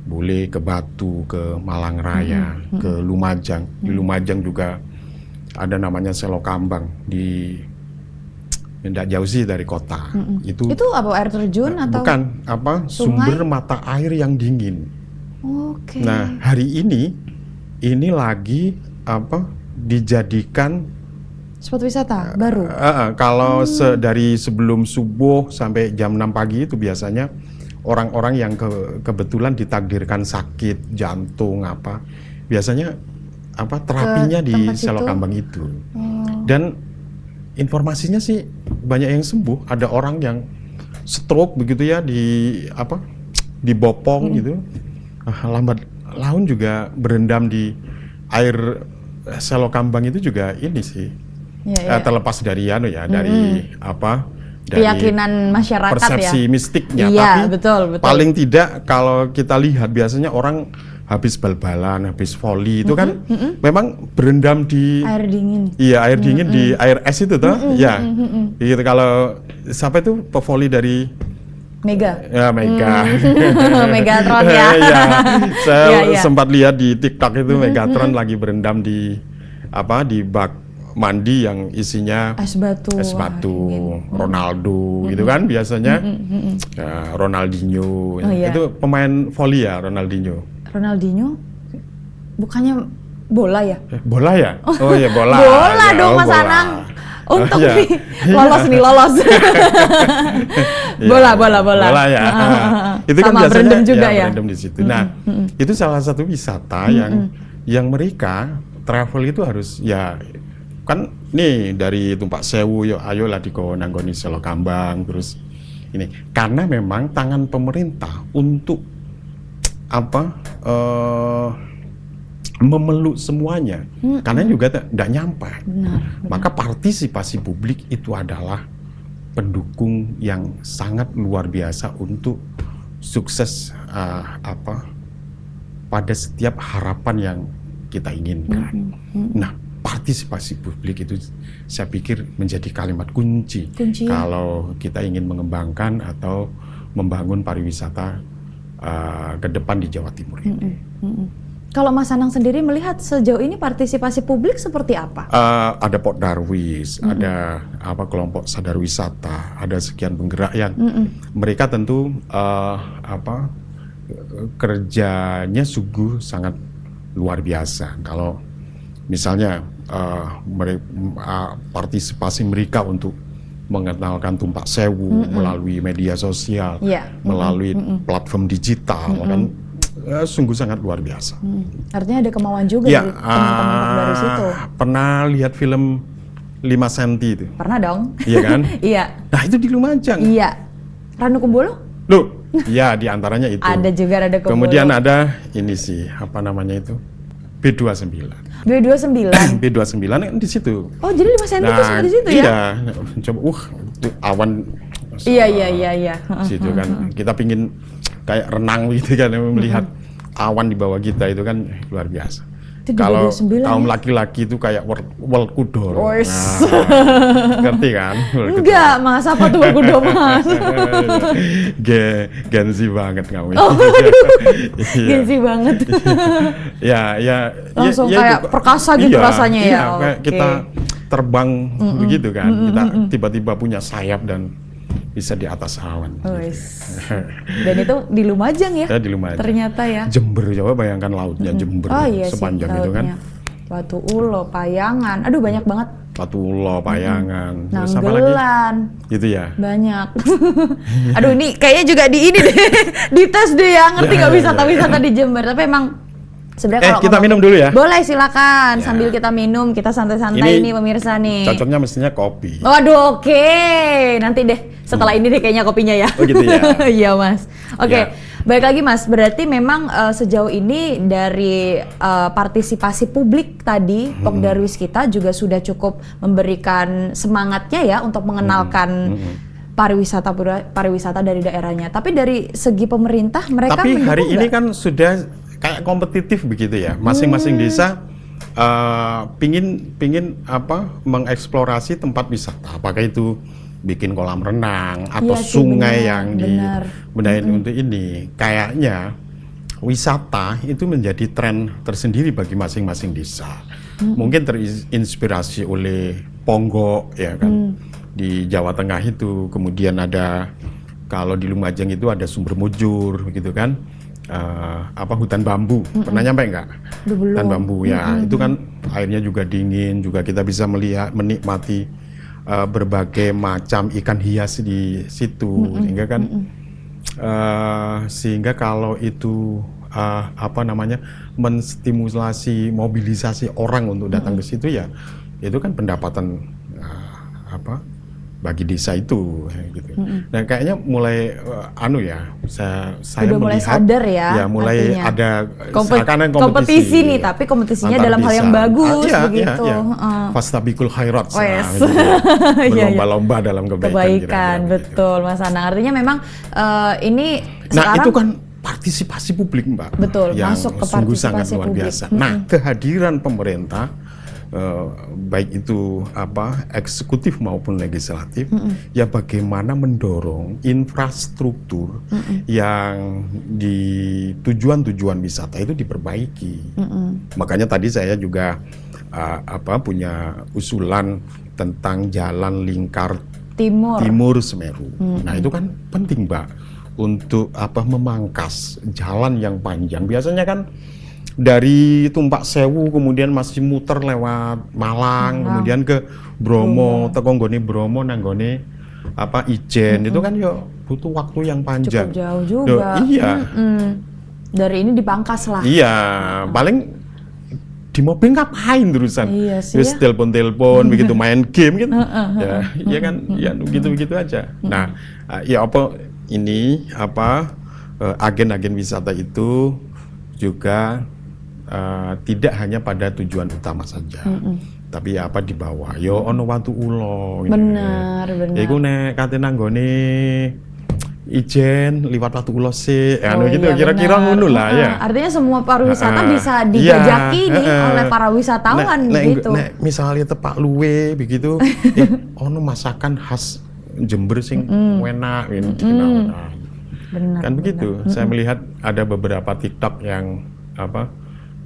S1: boleh ke Batu, ke Malang Raya, ke Lumajang. Di Lumajang juga ada namanya Selokambang di tidak jauh sih dari kota. Itu
S2: apa, air terjun atau?
S1: Bukan,
S2: sungai?
S1: sumber mata air yang dingin.
S2: Oke.
S1: Nah, hari ini lagi dijadikan
S2: spot wisata baru.
S1: Kalau dari sebelum subuh sampai jam 6 pagi itu biasanya orang-orang yang kebetulan ditakdirkan sakit jantung biasanya terapinya di Selokambang itu. Dan informasinya sih banyak yang sembuh. Ada orang yang stroke begitu ya, dibopong gitu. Lambat laun juga berendam di air selokambang itu juga ini sih. Terlepas dari dari
S2: keyakinan masyarakat
S1: persepsi mistiknya.
S2: Iya,
S1: tapi
S2: betul.
S1: Paling tidak kalau kita lihat biasanya orang habis bal-balan, habis voli itu kan memang berendam di
S2: air dingin.
S1: Iya, air dingin di air es itu toh. Ya. Gitu, kalau siapa itu pevoli dari
S2: Mega.
S1: Ya, Mega.
S2: Megatron ya.
S1: Iya. Saya sempat lihat di TikTok itu Megatron lagi berendam di bak mandi yang isinya es batu, Ronaldo gitu kan biasanya. Ya, Ronaldinho. Itu pemain voli ya, Ronaldinho.
S2: Bukannya bola ya?
S1: Bola ya? Oh iya, bola.
S2: Bola dong, Mas Anang. Untuk nih lolos. Bola
S1: ya. Itu
S2: sama
S1: kan biasanya
S2: berendam juga ya.
S1: Berendam di situ. Nah, itu salah satu wisata yang mereka travel itu harus kan nih dari Tumpak Sewu ayolah nanggoni selokambang terus ini karena memang tangan pemerintah untuk memeluk semuanya karena juga tidak nyampe.
S2: Benar.
S1: Maka partisipasi publik itu adalah pendukung yang sangat luar biasa untuk sukses pada setiap harapan yang kita inginkan. Nah, partisipasi publik itu saya pikir menjadi kalimat kunci kalau kita ingin mengembangkan atau membangun pariwisata ke depan di Jawa Timur ini.
S2: Kalau Mas Anang sendiri melihat sejauh ini partisipasi publik seperti apa?
S1: Ada Pok Darwis, ada kelompok sadar wisata, ada sekian penggerak yang mereka tentu kerjanya sungguh sangat luar biasa. Kalau misalnya partisipasi mereka untuk mengenalkan Tumpak Sewu melalui media sosial, melalui platform digital, kan sungguh sangat luar biasa.
S2: Artinya ada kemauan juga dari teman-teman Pak Darwis itu.
S1: Pernah lihat film 5 cm itu?
S2: Pernah dong.
S1: Iya kan?
S2: Iya.
S1: Nah itu di Lumajang.
S2: Iya. Ranu Kumbolo?
S1: Loh, ya di antaranya itu.
S2: Ada juga Ranu Kumbolo.
S1: Kemudian ada ini sih, apa namanya itu? B29. B29 kan di situ.
S2: Oh, jadi 5 cm itu di situ ya?
S1: Iya, coba itu awan.
S2: Iya.
S1: Situ kan kita pingin kayak renang gitu kan melihat awan di bawah kita itu kan luar biasa. Kalau kaum laki-laki itu kayak World Kudo. Ngerti kan?
S2: Enggak, Mas, apa tuh World Kudo, Mas?
S1: Genzi banget kamu.
S2: Oh, Genzi banget.
S1: Ya.
S2: Langsung kayak perkasa gitu rasanya ya.
S1: Kayak kita terbang begitu kan. Kita tiba-tiba punya sayap dan bisa di atas awan.
S2: Dan itu di Lumajang ya?
S1: Di Lumajang.
S2: Ternyata ya.
S1: Jember, coba bayangkan lautnya Jember sepanjang
S2: sih,
S1: itu kan.
S2: Batu Ulo, Payangan, aduh banyak banget.
S1: Batu Ulo, Payangan,
S2: Nanggelan.
S1: Gitu ya.
S2: Banyak. Aduh ini kayaknya juga di ini deh, dites deh ya, ngerti nggak wisata-wisata di Jember. Tapi emang sebenarnya kalau
S1: kita minum dulu ya.
S2: Boleh, silakan. Sambil kita minum, kita santai-santai ini pemirsa nih.
S1: Cocoknya mestinya kopi.
S2: Waduh, oke. Nanti deh setelah ini deh kayaknya kopinya ya.
S1: Oh gitu ya.
S2: Iya, Mas. Oke. Baik lagi, Mas. Berarti memang sejauh ini dari partisipasi publik tadi Pok Darwis kita juga sudah cukup memberikan semangatnya ya untuk mengenalkan pariwisata dari daerahnya. Tapi dari segi pemerintah mereka
S1: Tapi hari ini kan sudah kayak kompetitif begitu ya, masing-masing desa pingin mengeksplorasi tempat wisata, apakah itu bikin kolam renang atau sungai yang dibenahin untuk ini. Kayaknya wisata itu menjadi tren tersendiri bagi masing-masing desa. Mungkin terinspirasi oleh Ponggok ya kan, di Jawa Tengah itu, kemudian ada kalau di Lumajang itu ada Sumber Mujur gitu kan. Hutan bambu, pernah nyampe nggak? Hutan bambu ya, itu kan airnya juga dingin, juga kita bisa menikmati berbagai macam ikan hias di situ, sehingga kalau itu menstimulasi mobilisasi orang untuk datang ke situ ya, itu kan pendapatan bagi desa itu gitu. Nah kayaknya mulai saya
S2: udah mulai
S1: melihat
S2: sadar ya,
S1: mulai
S2: artinya.
S1: ada
S2: kompetisi nih, tapi kompetisinya dalam hal yang bagus begitu.
S1: Fastabiqul khairat,
S2: gitu.
S1: berlomba-lomba dalam
S2: kebaikan, betul Mas Anang. Artinya memang ini
S1: sekarang,
S2: sekarang
S1: itu kan partisipasi publik, Mbak.
S2: Betul,
S1: yang
S2: masuk ke
S1: sungguh sangat
S2: partisipasi
S1: luar
S2: publik.
S1: biasa. Nah, kehadiran pemerintah baik itu eksekutif maupun legislatif, ya bagaimana mendorong infrastruktur yang di tujuan-tujuan wisata itu diperbaiki. Makanya tadi saya juga punya usulan tentang jalan lingkar timur Semeru. Nah itu kan penting, Mbak, untuk memangkas jalan yang panjang. Biasanya kan dari Tumpak Sewu kemudian masih muter lewat Malang, kemudian ke Bromo, tekonggone Bromo nanggone Ijen, itu kan butuh waktu yang panjang.
S2: Cukup jauh juga.
S1: Iya.
S2: Dari ini dipangkas lah.
S1: Iya, paling di mobil ngapain terusan?
S2: Iya sih.
S1: Terus telepon-telepon begitu, main game gitu. Ya kan, ya begitu-begitu aja. Nah, agen-agen wisata itu juga tidak hanya pada tujuan utama saja, tapi di bawah. Yo ono watu ulo.
S2: Benar.
S1: Ya iku nek kate nanggone Ijen liwat watu ulo sih, gitu. Kira-kira ngono lah ya.
S2: Artinya semua pariwisata bisa dijajaki nih oleh para wisatawan gitu.
S1: Nek misalnya tepak luwe begitu, ono masakan khas Jember sing enak dikenal.
S2: Benar.
S1: Kan begitu. Saya melihat ada beberapa TikTok yang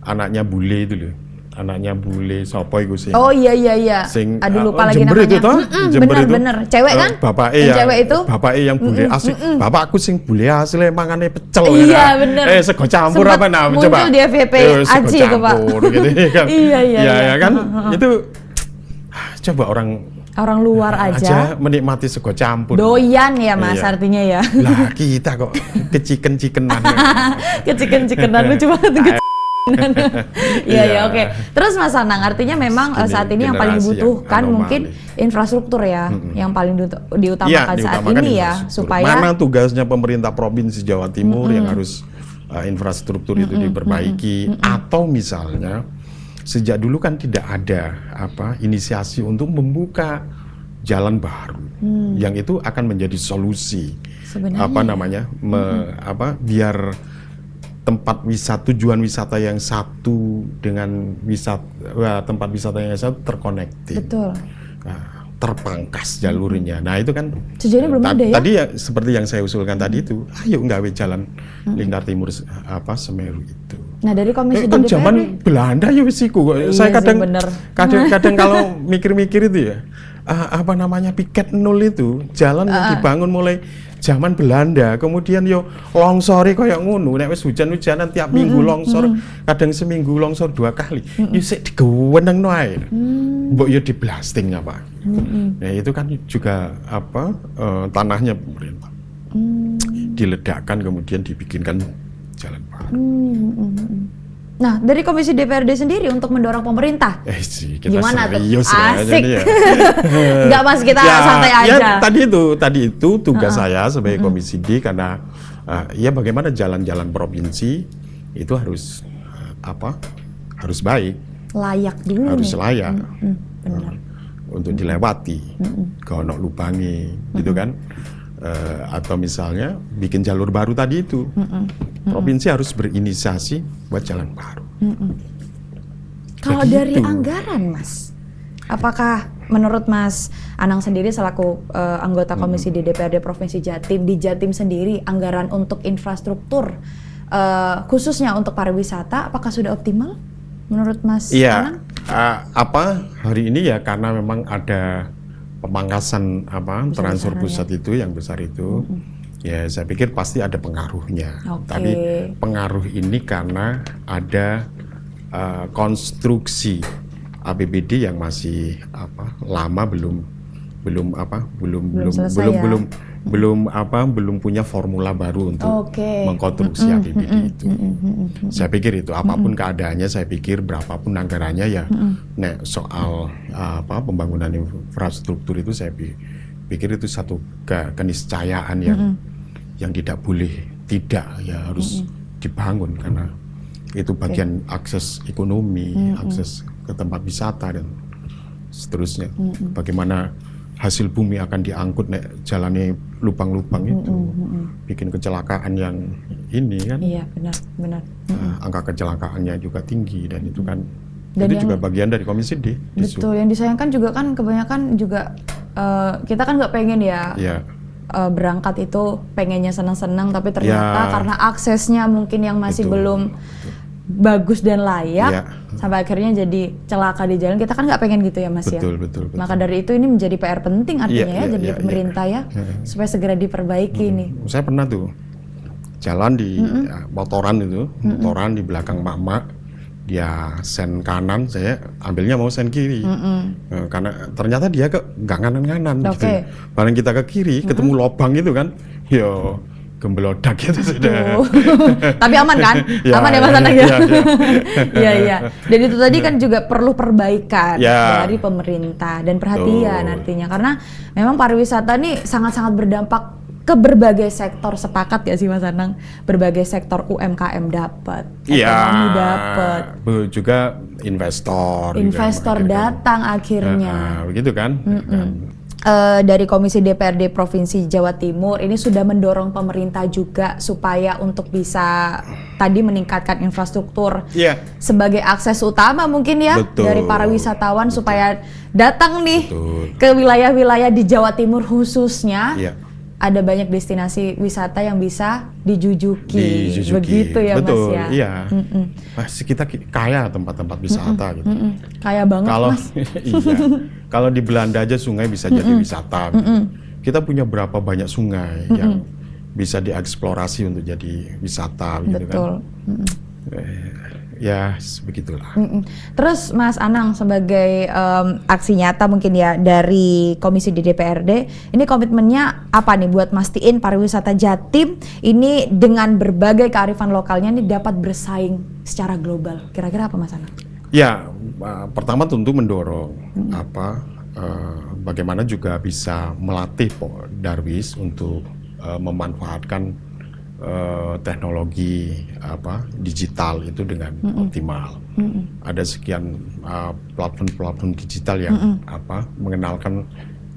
S1: anaknya bule itu loh. Anaknya bule sopo iku sing.
S2: Oh iya. Aduh lupa lagi
S1: Jember
S2: namanya.
S1: Itu, Jember itu.
S2: Bener. Cewek kan? Cewek itu.
S1: Bapaknya yang bule asli. Bapakku sing bule asli mangane pecel.
S2: Iya bener.
S1: Sego campur
S2: Sempet
S1: apa nah coba.
S2: Muncul di FYP Aji itu, Pak.
S1: Gitu kan.
S2: Iya
S1: kan. Itu coba orang
S2: luar aja
S1: menikmati sego campur.
S2: Doyan ya Mas, artinya ya.
S1: Lah kita kok keciken-cikenan.
S2: Keciken-cikenan lucu banget. Iya, oke. Terus Mas Anang, artinya memang saat ini yang paling dibutuhkan mungkin infrastruktur ya, yang paling diutamakan saat ini ya, supaya
S1: mana tugasnya pemerintah provinsi Jawa Timur yang harus infrastruktur itu diperbaiki, atau misalnya sejak dulu kan tidak ada inisiasi untuk membuka jalan baru yang itu akan menjadi solusi
S2: sebenarnya.
S1: Biar tempat tujuan wisata yang satu dengan tempat wisata yang satu terkonektif.
S2: Betul.
S1: Terpangkas jalurnya. Nah itu kan
S2: sejauh ini belum ada ya.
S1: Tadi seperti yang saya usulkan tadi itu, ayo nggawe jalan lingkar timur Semeru itu.
S2: Nah dari komisi
S1: kan zaman Belanda ya wis iku. Saya kadang kalau mikir-mikir itu ya, piket nol itu jalan yang dibangun mulai zaman Belanda, kemudian longsore kayak ngono, nek wis hujan-hujanan tiap minggu longsor, kadang seminggu longsor 2 kali. Sik digewenengno ae. Mbok di blasting apa. Nah, itu kan juga tanahnya pemerintah. Diledakkan kemudian dibikinkan jalan baru.
S2: Nah, dari Komisi DPRD sendiri untuk mendorong pemerintah,
S1: kita
S2: gimana
S1: serius
S2: tuh? Asik.
S1: Ya.
S2: Enggak Mas, kita santai aja.
S1: Tadi itu tugas saya sebagai Komisi D, karena bagaimana jalan-jalan provinsi itu harus harus baik,
S2: layak dulu,
S1: harus layak,
S2: benar,
S1: untuk dilewati, kalau lubangi, gitu kan. Atau misalnya bikin jalur baru tadi itu, provinsi harus berinisiasi buat jalan baru.
S2: Kalau dari anggaran, Mas, apakah menurut Mas Anang sendiri selaku anggota komisi di DPRD Provinsi Jatim, di Jatim sendiri anggaran untuk infrastruktur khususnya untuk pariwisata apakah sudah optimal menurut Mas Anang?
S1: Hari ini ya karena memang ada pemangkasan transfer pusat itu yang besar itu, ya saya pikir pasti ada pengaruhnya. Tapi pengaruh ini karena ada konstruksi APBD yang masih lama belum belum punya formula baru untuk mengkonstruksi APBD itu. Saya pikir itu apapun keadaannya, saya pikir berapapun anggarannya ya, nek soal pembangunan infrastruktur itu saya pikir itu satu keniscayaan yang tidak boleh tidak ya harus dibangun karena itu bagian akses ekonomi, akses ke tempat wisata dan seterusnya. Bagaimana hasil bumi akan diangkut nek jalannya lubang-lubang itu, bikin kecelakaan yang ini kan.
S2: Iya benar.
S1: Angka kecelakaannya juga tinggi dan itu kan dan itu juga bagian dari Komisi D.
S2: Betul. Yang disayangkan juga kan kebanyakan juga kita kan nggak pengen ya. Berangkat itu pengennya senang-senang tapi ternyata karena aksesnya mungkin yang masih belum bagus dan layak sampai akhirnya jadi celaka di jalan. Kita kan nggak pengen gitu ya Mas
S1: betul.
S2: Maka dari itu ini menjadi PR penting artinya jadi pemerintah supaya segera diperbaiki nih.
S1: Saya pernah tuh jalan di motoran di belakang mak-mak, dia sen kanan, saya ambilnya mau sen kiri. Karena ternyata dia nggak kanan-kanan gitu. Barang kita ke kiri ketemu lubang itu kan, yo gembelodak itu sudah.
S2: Tapi aman kan? Aman ya Mas Anang ya? Iya. Dan itu tadi kan juga perlu perbaikan dari pemerintah dan perhatian artinya. Karena memang pariwisata nih sangat-sangat berdampak ke berbagai sektor, sepakat ya sih Mas Anang? Berbagai sektor UMKM dapat, ekonomi dapat.
S1: Juga investor
S2: datang akhirnya.
S1: Begitu kan?
S2: Dari Komisi DPRD Provinsi Jawa Timur ini sudah mendorong pemerintah juga supaya untuk bisa tadi meningkatkan infrastruktur sebagai akses utama mungkin ya dari para wisatawan supaya datang nih ke wilayah-wilayah di Jawa Timur khususnya. Ada banyak destinasi wisata yang bisa dijujuki. Begitu ya Mas ya.
S1: Iya. Masih kita kaya tempat-tempat wisata gitu.
S2: Kaya banget Mas.
S1: Kalau di Belanda aja sungai bisa jadi wisata. Kita punya berapa banyak sungai yang bisa dieksplorasi untuk jadi wisata gitu kan. Ya begitulah.
S2: Terus Mas Anang sebagai aksi nyata mungkin ya dari Komisi di DPRD, ini komitmennya apa nih buat mastiin pariwisata Jatim ini dengan berbagai kearifan lokalnya ini dapat bersaing secara global. Kira-kira apa Mas Anang?
S1: Ya, pertama tentu mendorong bagaimana juga bisa melatih Darwis untuk memanfaatkan teknologi digital itu dengan optimal. Ada sekian platform digital yang mengenalkan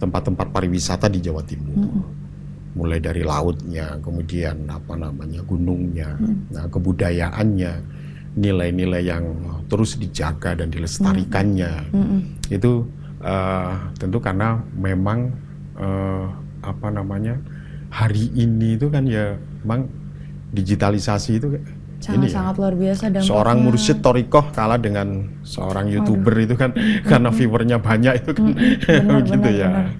S1: tempat-tempat pariwisata di Jawa Timur. Mulai dari lautnya, kemudian gunungnya, kebudayaannya, nilai-nilai yang terus dijaga dan dilestarikannya. Itu tentu karena memang hari ini itu kan ya memang digitalisasi itu
S2: sangat luar biasa dampaknya.
S1: Seorang mursyid thariqah kalah dengan seorang YouTuber itu kan karena viewernya banyak itu kan begitu ya.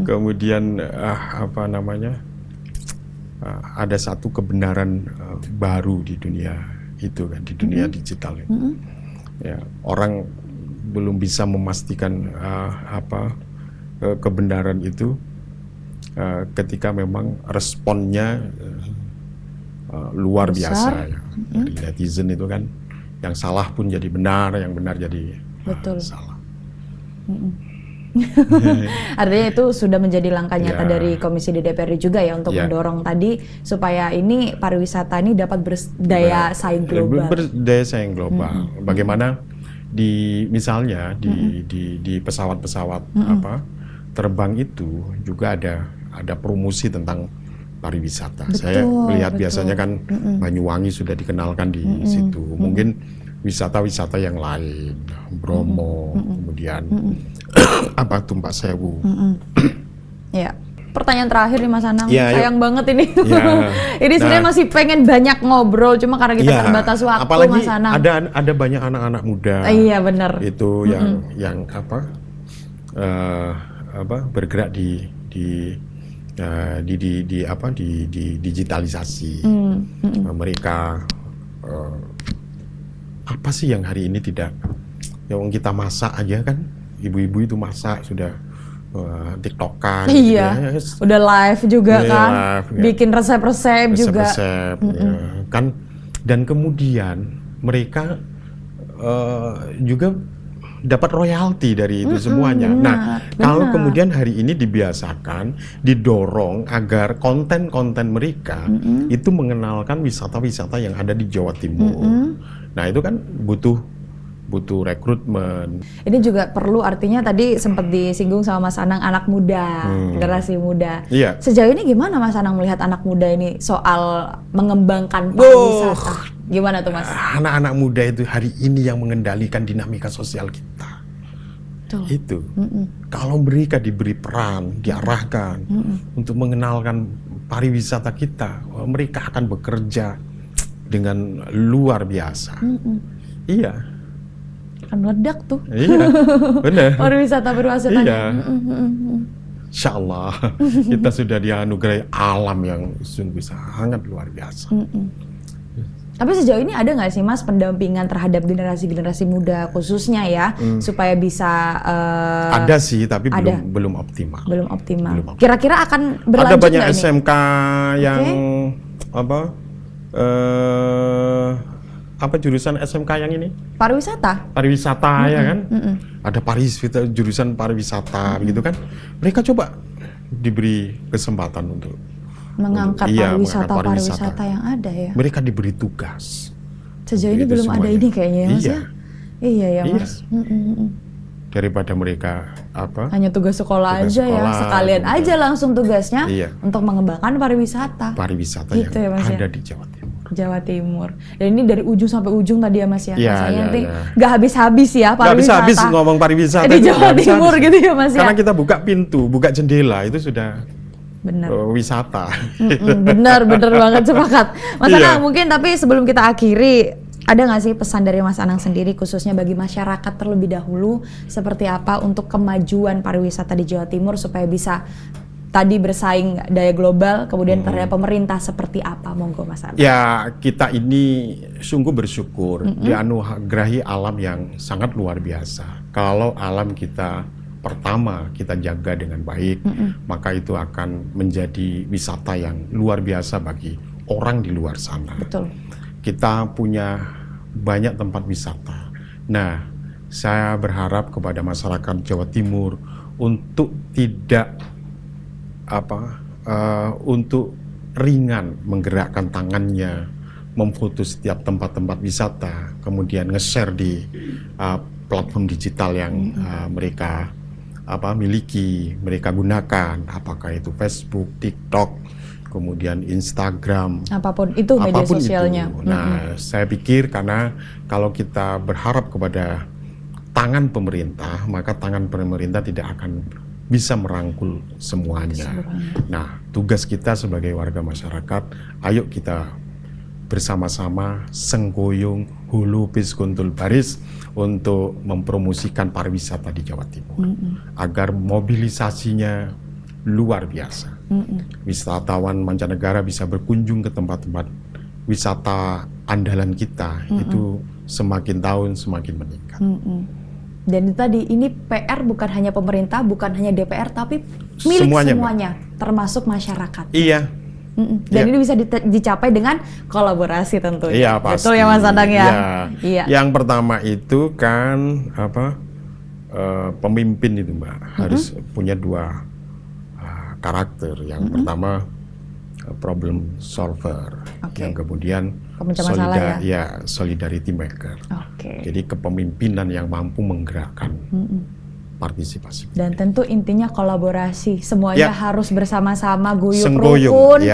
S1: Kemudian ada satu kebenaran baru di dunia itu kan, di dunia digital itu. Ya, orang belum bisa memastikan kebenaran itu ketika memang responnya luar biasa ya. Dari netizen itu kan yang salah pun jadi benar, yang benar jadi salah.
S2: Artinya itu sudah menjadi langkah nyata dari Komisi DPRD juga ya untuk mendorong tadi supaya ini pariwisata ini dapat berdaya saing global.
S1: Berdaya saing global. Bagaimana misalnya di pesawat-pesawat terbang itu juga ada promosi tentang pariwisata. Saya melihat biasanya kan Banyuwangi sudah dikenalkan di situ. Mungkin wisata-wisata yang lain, Bromo, kemudian Tumpak Sewu.
S2: Ya. Pertanyaan terakhir nih Mas Anang, sayang banget ini. Ini sebenarnya masih pengen banyak ngobrol, cuma karena kita terbatas waktu.
S1: Apalagi
S2: Mas Anang.
S1: Ada banyak anak-anak muda.
S2: Iya benar.
S1: Itu yang bergerak di digitalisasi. Mereka apa sih yang hari ini tidak, yang kita masak aja kan, ibu-ibu itu masak sudah TikTokan,
S2: Iya,
S1: gitu ya.
S2: udah live juga
S1: Iya,
S2: kan,
S1: live, ya.
S2: bikin resep-resep juga.
S1: Resep-resep, ya. Kan, dan kemudian mereka juga dapat royalti dari itu semuanya.
S2: benar,
S1: Nah, kalau
S2: benar.
S1: kemudian hari ini dibiasakan, didorong agar konten-konten mereka itu mengenalkan wisata-wisata yang ada di Jawa Timur. Nah, itu kan butuh rekrutmen.
S2: Ini juga perlu, artinya tadi sempat disinggung sama Mas Anang, anak muda, generasi muda.
S1: Iya.
S2: Sejauh ini gimana Mas Anang melihat anak muda ini soal mengembangkan pariwisata? Gimana tuh Mas?
S1: Anak-anak muda itu hari ini yang mengendalikan dinamika sosial kita.
S2: Tuh.
S1: Itu. Kalau mereka diberi peran, diarahkan untuk mengenalkan pariwisata kita, mereka akan bekerja dengan luar biasa. Iya.
S2: Akan meledak tuh.
S1: Iya, benar.
S2: Pariwisata berwasitanya.
S1: Iya. Insya Allah kita sudah dianugerahi alam yang sungguh sangat luar biasa.
S2: Tapi sejauh ini ada nggak sih Mas pendampingan terhadap generasi-generasi muda khususnya ya, supaya bisa
S1: Ada sih, tapi
S2: ada.
S1: belum optimal.
S2: belum optimal.
S1: Belum optimal.
S2: Kira-kira akan berlanjut
S1: Ada banyak
S2: nggak ini?
S1: SMK yang apa jurusan SMK yang ini?
S2: Pariwisata.
S1: Pariwisata ya kan? Ada jurusan pariwisata begitu kan? Mereka coba diberi kesempatan untuk
S2: Mengangkat
S1: mengangkat
S2: pariwisata yang ada ya.
S1: Mereka diberi tugas.
S2: Sejauh ini
S1: Itu
S2: belum ada
S1: semuanya.
S2: ini kayaknya ya Mas
S1: Iya.
S2: ya. Iya ya
S1: Iya.
S2: Mas.
S1: Daripada mereka
S2: Hanya tugas sekolah
S1: Tugas
S2: aja ya,
S1: sekolah,
S2: sekalian
S1: kemudian.
S2: aja langsung tugasnya
S1: Iya.
S2: untuk mengembangkan pariwisata
S1: pariwisata
S2: Gitu ya,
S1: yang
S2: Mas, ya?
S1: ada di Jawa Timur.
S2: Jawa Timur. Dan ini dari ujung sampai ujung tadi ya Mas ya.
S1: Iya,
S2: Masanya
S1: iya,
S2: nanti
S1: iya.
S2: nggak habis-habis ya
S1: Nggak
S2: pariwisata.
S1: habis ngomong pariwisata
S2: di
S1: itu,
S2: Jawa
S1: nggak bisa
S2: Timur
S1: habis.
S2: gitu ya Mas ya.
S1: Karena kita buka pintu, buka jendela itu sudah
S2: Benar.
S1: wisata.
S2: Benar banget, sepakat. Mas
S1: Iya.
S2: Anang, mungkin tapi sebelum kita akhiri, ada nggak sih pesan dari Mas Anang sendiri khususnya bagi masyarakat terlebih dahulu seperti apa untuk kemajuan pariwisata di Jawa Timur supaya bisa tadi bersaing daya global, kemudian terhadap pemerintah seperti apa? Monggo Mas Anang.
S1: Ya, kita ini sungguh bersyukur dianugerahi alam yang sangat luar biasa. Kalau alam kita pertama kita jaga dengan baik, maka itu akan menjadi wisata yang luar biasa bagi orang di luar sana.
S2: Betul.
S1: Kita punya banyak tempat wisata. Nah, saya berharap kepada masyarakat Jawa Timur untuk tidak untuk ringan menggerakkan tangannya, memfoto setiap tempat-tempat wisata, kemudian nge-share di platform digital yang mereka miliki, mereka gunakan, apakah itu Facebook, TikTok, kemudian Instagram,
S2: Apapun itu media
S1: apapun
S2: sosialnya.
S1: itu. Nah, saya pikir karena kalau kita berharap kepada tangan pemerintah, maka tangan pemerintah tidak akan bisa merangkul semuanya. Nah, tugas kita sebagai warga masyarakat, ayo kita bersama-sama senggoyong hulu bis kuntul baris untuk mempromosikan pariwisata di Jawa Timur agar mobilisasinya luar biasa. Wisatawan mancanegara bisa berkunjung ke tempat-tempat wisata andalan kita, itu semakin tahun semakin meningkat.
S2: Dan itu tadi, ini PR bukan hanya pemerintah, bukan hanya DPR, tapi milik semuanya termasuk masyarakat.
S1: Iya.
S2: Dan ini bisa dicapai dengan kolaborasi tentunya.
S1: Iya, pasti.
S2: Betul ya Mas Anang ya?
S1: Iya. Yang pertama itu kan pemimpin itu Mbak harus punya dua karakter. Yang pertama problem solver, yang kemudian
S2: pemecah masalah
S1: solidarity maker. Jadi kepemimpinan yang mampu menggerakkan partisipasi.
S2: Dan tentu intinya kolaborasi, semuanya harus bersama-sama guyup
S1: Senggoyong,
S2: rukun,
S1: gitu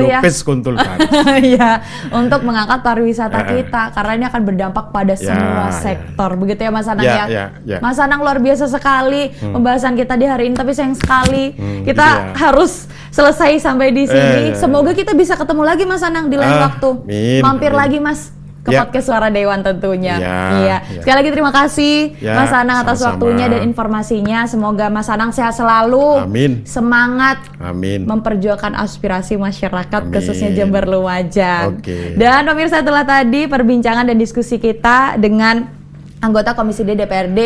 S1: ya. Hulupes kuntul baris.
S2: Ya, untuk mengangkat pariwisata kita, karena ini akan berdampak pada semua sektor, begitu ya Mas Anang ya. Mas Anang luar biasa sekali pembahasan kita di hari ini, tapi sayang sekali kita harus selesai sampai di sini. Semoga kita bisa ketemu lagi Mas Anang di lain waktu. Mampir lagi Mas ke podcast Suara Dewan tentunya. Sekali lagi terima kasih Mas Anang atas waktunya dan informasinya. Semoga Mas Anang sehat selalu.
S1: Amin.
S2: Semangat.
S1: Amin.
S2: Memperjuangkan aspirasi masyarakat khususnya Jember Lumajang.
S1: Dan
S2: pemirsa, itulah tadi perbincangan dan diskusi kita dengan anggota Komisi D DPRD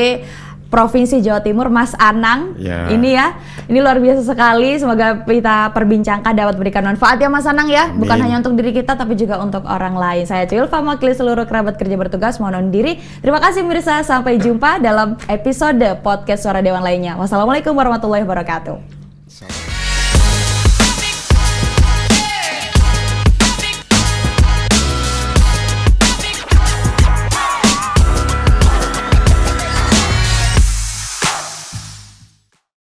S2: Provinsi Jawa Timur, Mas Anang.
S1: Ya.
S2: Ini luar biasa sekali. Semoga kita perbincangkan dapat berikan manfaat ya Mas Anang ya. Bukan hanya untuk diri kita tapi juga untuk orang lain. Saya Cilfa mewakili seluruh kerabat kerja bertugas mohon undur diri. Terima kasih pemirsa, sampai jumpa dalam episode podcast Suara Dewan lainnya. Wassalamualaikum warahmatullahi wabarakatuh.